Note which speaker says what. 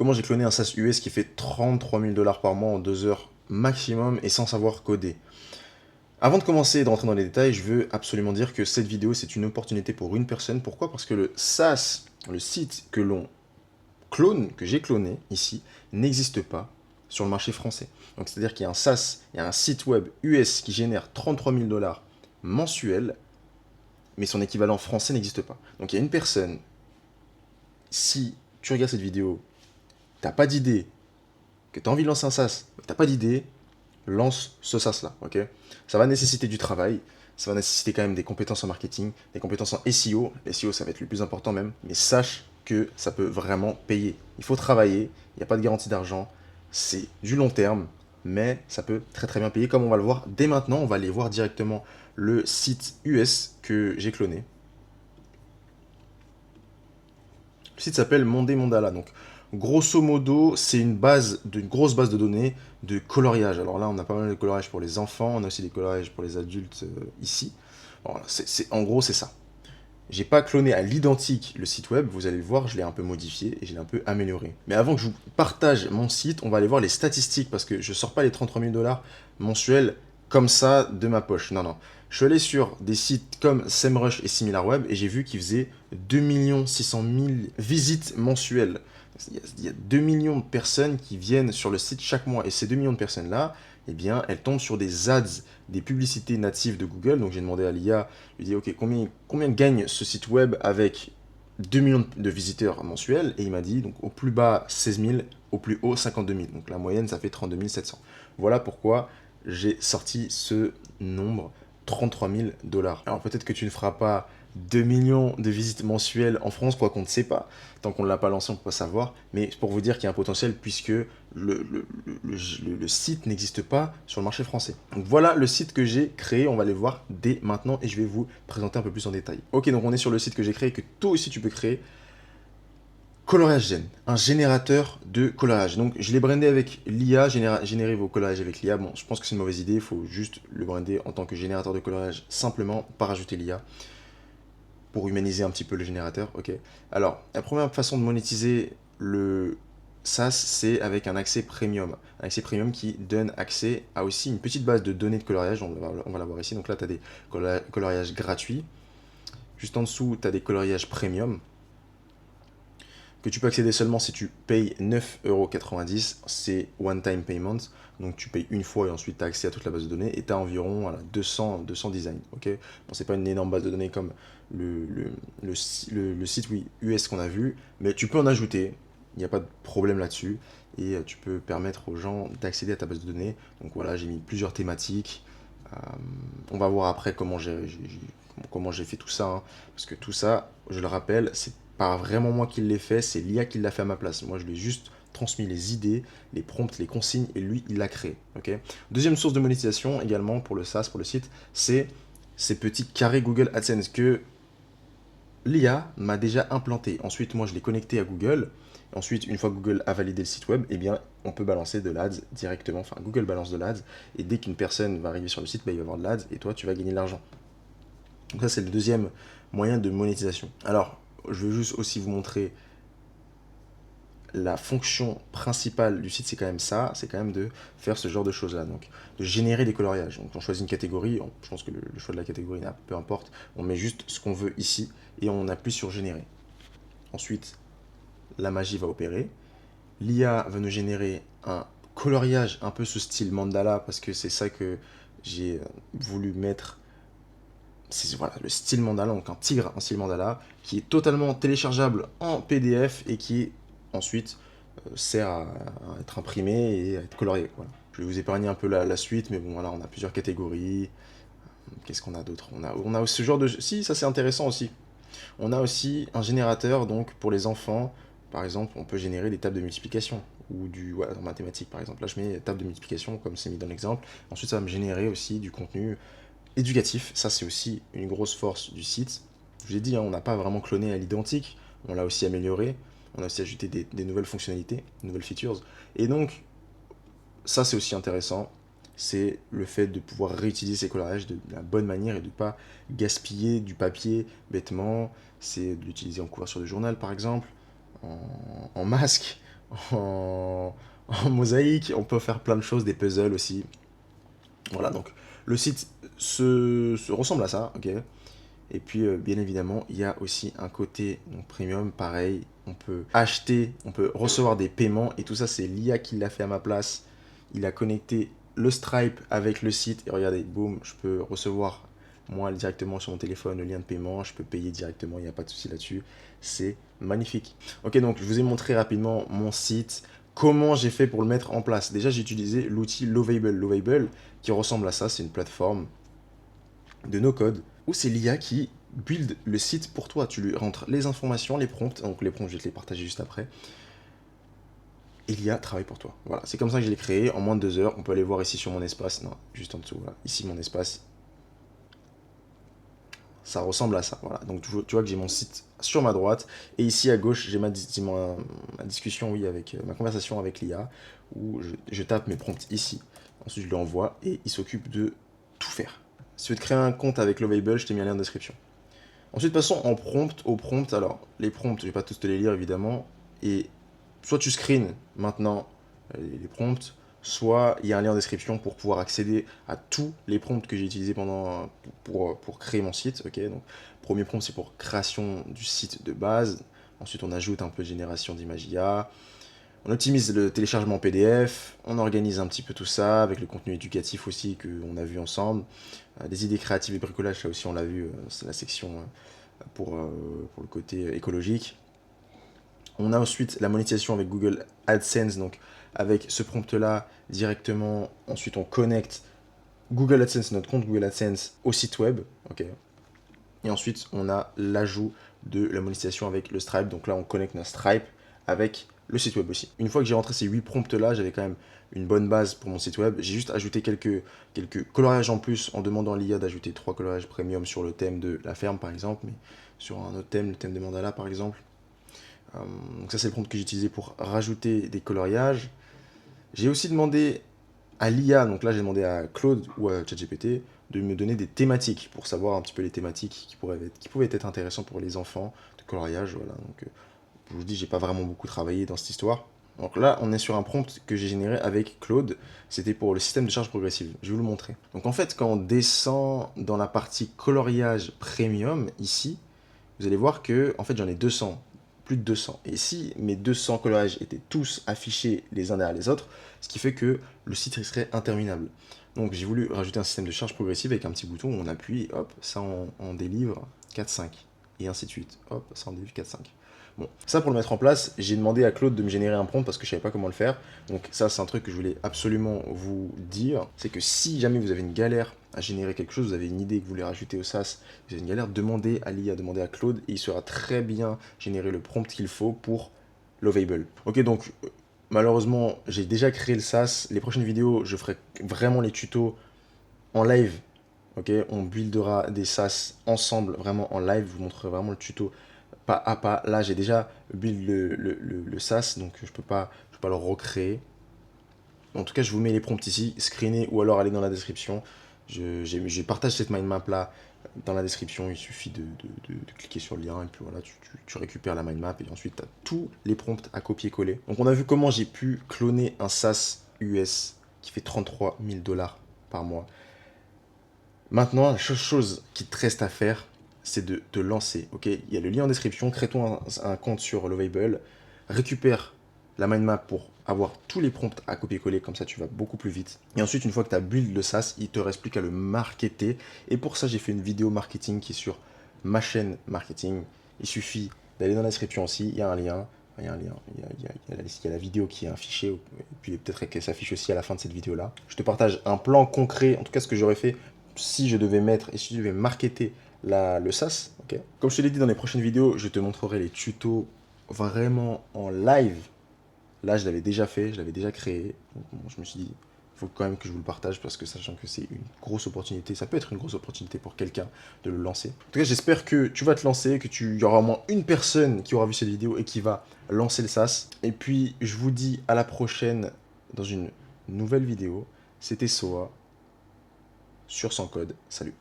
Speaker 1: comment j'ai cloné un SaaS US qui fait 33 000 dollars par mois en 2 heures maximum et sans savoir coder. Avant de commencer et de rentrer dans les détails, je veux absolument dire que cette vidéo, c'est une opportunité pour une personne. Pourquoi? Parce que le SaaS, le site que l'on clone, que j'ai cloné ici, n'existe pas sur le marché français. Donc c'est-à-dire qu'il y a un SaaS, il y a un site web US qui génère 33 000 dollars mensuels, mais son équivalent français n'existe pas. Donc il y a une personne, si tu regardes cette vidéo, t'as pas d'idée, que tu as envie de lancer un SaaS, mais t'as pas d'idée, lance ce SaaS-là, ok? Ça va nécessiter du travail, ça va nécessiter quand même des compétences en marketing, des compétences en SEO. SEO, ça va être le plus important même, mais sache que ça peut vraiment payer. Il faut travailler, il n'y a pas de garantie d'argent, c'est du long terme, mais ça peut très très bien payer, comme on va le voir dès maintenant. On va aller voir directement le site US que j'ai cloné. Le site s'appelle Mondé Mondala. Donc, grosso modo, c'est une grosse base de données de coloriage. Alors là, on a pas mal de coloriage pour les enfants, on a aussi des coloriages pour les adultes ici. Voilà, en gros, c'est ça. J'ai pas cloné à l'identique le site web, vous allez le voir, je l'ai un peu modifié et je l'ai un peu amélioré. Mais avant que je vous partage mon site, on va aller voir les statistiques parce que je sors pas les 33 000 dollars mensuels comme ça de ma poche. Non, non. Je suis allé sur des sites comme SEMrush et SimilarWeb et j'ai vu qu'ils faisaient 2 600 000 visites mensuelles. Il y a 2 millions de personnes qui viennent sur le site chaque mois et ces 2 millions de personnes-là, eh bien, elles tombent sur des ads, des publicités natives de Google. Donc j'ai demandé à l'IA, je lui ai dit, ok, combien gagne ce site web avec 2 millions de visiteurs mensuels? Et il m'a dit, donc au plus bas 16 000, au plus haut 52 000. Donc la moyenne, ça fait 32 700. Voilà pourquoi j'ai sorti ce nombre, 33 000 dollars. Alors peut-être que tu ne feras pas 2 millions de visites mensuelles en France, quoi qu'on ne sait pas. Tant qu'on ne l'a pas lancé, on ne peut pas savoir. Mais c'est pour vous dire qu'il y a un potentiel puisque le site n'existe pas sur le marché français. Donc voilà le site que j'ai créé. On va aller voir dès maintenant et je vais vous présenter un peu plus en détail. Ok, donc on est sur le site que j'ai créé, que toi aussi tu peux créer. Coloriage Gen, un générateur de coloriage. Donc je l'ai brandé avec l'IA, générer vos coloriages avec l'IA. Bon, je pense que c'est une mauvaise idée, il faut juste le brander en tant que générateur de coloriage, simplement, pas rajouter l'IA, pour humaniser un petit peu le générateur. Ok. Alors, la première façon de monétiser le SaaS, c'est avec un accès premium. Un accès premium qui donne accès à aussi une petite base de données de coloriage, on va la voir ici. Donc là, tu as des coloriages gratuits. Juste en dessous, tu as des coloriages premium que tu peux accéder seulement si tu payes 9,90 €. C'est one-time payment. Donc tu payes une fois et ensuite tu as accès à toute la base de données et tu as environ voilà, 200 designs. Okay, bon, c'est pas une énorme base de données comme le site oui, US qu'on a vu, mais tu peux en ajouter. Il n'y a pas de problème là-dessus. Et tu peux permettre aux gens d'accéder à ta base de données. Donc voilà, j'ai mis plusieurs thématiques. Euh, on va voir après comment j'ai fait tout ça. Hein, parce que tout ça, je le rappelle, c'est pas vraiment moi qui l'ai fait, c'est l'IA qui l'a fait à ma place. Moi, je lui ai juste transmis les idées, les prompts, les consignes, et lui, il l'a créé. Okay, deuxième source de monétisation également pour le SaaS, pour le site, c'est ces petits carrés Google AdSense que l'IA m'a déjà implanté. Ensuite, moi, je l'ai connecté à Google. Ensuite, une fois que Google a validé le site web, eh bien, on peut balancer de l'ADS directement. Enfin, Google balance de l'ADS. Et dès qu'une personne va arriver sur le site, bah, il va avoir de l'ADS et toi, tu vas gagner de l'argent. Donc ça, c'est le deuxième moyen de monétisation. Alors, je veux juste aussi vous montrer la fonction principale du site, c'est quand même ça, c'est quand même de faire ce genre de choses-là, donc de générer des coloriages. Donc on choisit une catégorie, je pense que le choix de la catégorie, peu importe, on met juste ce qu'on veut ici et on appuie sur générer. Ensuite, la magie va opérer. L'IA va nous générer un coloriage un peu ce style mandala parce que c'est ça que j'ai voulu mettre. C'est voilà, le style mandala, donc un tigre en style mandala, qui est totalement téléchargeable en PDF et qui ensuite sert à être imprimé et à être colorié. Voilà. Je vais vous épargner un peu la suite, mais bon voilà, on a plusieurs catégories. Qu'est-ce qu'on a d'autre on a ce genre de... Si, ça c'est intéressant aussi. On a aussi un générateur, donc pour les enfants, par exemple, on peut générer des tables de multiplication, ou en mathématiques par exemple. Là je mets table de multiplication comme c'est mis dans l'exemple. Ensuite ça va me générer aussi du contenu éducatif, ça c'est aussi une grosse force du site. Je vous ai dit, hein, on n'a pas vraiment cloné à l'identique, on l'a aussi amélioré, on a aussi ajouté des nouvelles fonctionnalités, des nouvelles features. Et donc, ça c'est aussi intéressant, c'est le fait de pouvoir réutiliser ces coloriages de la bonne manière et de ne pas gaspiller du papier bêtement. C'est de l'utiliser en couverture de journal par exemple, en masque, en, en mosaïque, on peut faire plein de choses, des puzzles aussi. Voilà, donc le site se ressemble à ça, ok. Et puis, bien évidemment, il y a aussi un côté donc, premium, pareil. On peut acheter, on peut recevoir des paiements. Et tout ça, c'est l'IA qui l'a fait à ma place. Il a connecté le Stripe avec le site. Et regardez, boum, je peux recevoir, moi, directement sur mon téléphone, le lien de paiement. Je peux payer directement, il n'y a pas de souci là-dessus. C'est magnifique. Ok, donc je vous ai montré rapidement mon site. Comment j'ai fait pour le mettre en place. Déjà, j'ai utilisé l'outil Lovable. Lovable, qui ressemble à ça, c'est une plateforme de no-code, où c'est l'IA qui build le site pour toi. Tu lui rentres les informations, les prompts, donc les prompts, je vais te les partager juste après, et l'IA travaille pour toi. Voilà, c'est comme ça que je l'ai créé, en moins de 2 heures. On peut aller voir ici sur mon espace, non, juste en dessous, voilà. Ici mon espace, ça ressemble à ça, voilà. Donc tu vois que j'ai mon site sur ma droite, et ici à gauche, j'ai ma discussion, oui, avec ma conversation avec l'IA, où je tape mes prompts ici, ensuite je lui envoie, et il s'occupe de tout faire. Si tu veux te créer un compte avec Lovable, je t'ai mis un lien en description. Ensuite, passons en prompt, au prompt. Alors, les prompts, je vais pas tous te les lire évidemment. Et soit tu screens maintenant les prompts, soit il y a un lien en description pour pouvoir accéder à tous les prompts que j'ai utilisés pour créer mon site. Ok, donc, premier prompt, c'est pour création du site de base. Ensuite, on ajoute un peu de génération d'images IA. On optimise le téléchargement PDF, on organise un petit peu tout ça avec le contenu éducatif aussi qu'on a vu ensemble. Des idées créatives et bricolage, ça aussi on l'a vu, c'est la section pour le côté écologique. On a ensuite la monétisation avec Google AdSense, donc avec ce prompt-là directement. Ensuite, on connecte Google AdSense, notre compte Google AdSense, au site web. Ok. Et ensuite, on a l'ajout de la monétisation avec le Stripe. Donc là, on connecte notre Stripe avec le site web aussi. Une fois que j'ai rentré ces 8 prompts-là, j'avais quand même une bonne base pour mon site web. J'ai juste ajouté quelques coloriages en plus en demandant à l'IA d'ajouter 3 coloriages premium sur le thème de la ferme, par exemple, mais sur un autre thème, le thème des mandalas, par exemple. Donc ça, c'est le prompt que j'ai utilisé pour rajouter des coloriages. J'ai aussi demandé à l'IA, donc là j'ai demandé à Claude ou à ChatGPT de me donner des thématiques pour savoir un petit peu les thématiques qui pouvaient être intéressantes pour les enfants de coloriage. Voilà. Donc je vous dis, j'ai pas vraiment beaucoup travaillé dans cette histoire. Donc là, on est sur un prompt que j'ai généré avec Claude. C'était pour le système de charge progressive. Je vais vous le montrer. Donc en fait, quand on descend dans la partie coloriage premium, ici, vous allez voir que en fait j'en ai 200, plus de 200. Et si mes 200 coloriages étaient tous affichés les uns derrière les autres, ce qui fait que le site serait interminable. Donc j'ai voulu rajouter un système de charge progressive avec un petit bouton où on appuie, et hop, ça en délivre 4-5. Et ainsi de suite. Hop, ça en délivre 4-5. Bon, ça pour le mettre en place, j'ai demandé à Claude de me générer un prompt parce que je savais pas comment le faire. Donc ça, c'est un truc que je voulais absolument vous dire. C'est que si jamais vous avez une galère à générer quelque chose, vous avez une idée que vous voulez rajouter au SaaS, vous avez une galère, demandez à l'IA, demandez à Claude et il sera très bien générer le prompt qu'il faut pour Lovable. Ok, donc malheureusement, j'ai déjà créé le SaaS. Les prochaines vidéos, je ferai vraiment les tutos en live. Ok, on buildera des SaaS ensemble, vraiment en live. Je vous montrerai vraiment le tuto pas à pas. Là, j'ai déjà build le SaaS, donc je peux pas le recréer. En tout cas, je vous mets les prompts ici, screenez ou alors allez dans la description. Je partage cette mind map là dans la description. Il suffit de cliquer sur le lien et puis voilà, tu récupères la mind map et ensuite tu as tous les prompts à copier-coller. Donc, on a vu comment j'ai pu cloner un SaaS US qui fait 33 000 $ par mois. Maintenant, la seule chose qui te reste à faire, c'est de te lancer. Ok, il y a le lien en description. Crée-toi un compte sur Lovable. Récupère la mind map pour avoir tous les prompts à copier-coller. Comme ça, tu vas beaucoup plus vite. Et ensuite, une fois que tu as build le SaaS, il te reste plus qu'à le marketer. Et pour ça, j'ai fait une vidéo marketing qui est sur ma chaîne marketing. Il suffit d'aller dans la description aussi. Il y a un lien. Il y a un lien, il y a la vidéo qui est affichée, et puis peut-être qu'elle s'affiche aussi à la fin de cette vidéo-là. Je te partage un plan concret, en tout cas ce que j'aurais fait si je devais mettre et si je devais marketer le SaaS. Okay. Comme je te l'ai dit dans les prochaines vidéos, je te montrerai les tutos vraiment en live. Là, je l'avais déjà fait, je l'avais déjà créé. Donc, bon, je me suis dit, il faut quand même que je vous le partage parce que sachant que c'est une grosse opportunité, ça peut être une grosse opportunité pour quelqu'un de le lancer. En tout cas, j'espère que tu vas te lancer, il y aura au moins une personne qui aura vu cette vidéo et qui va lancer le SaaS. Et puis, je vous dis à la prochaine dans une nouvelle vidéo. C'était Soa sur Sans Code. Salut.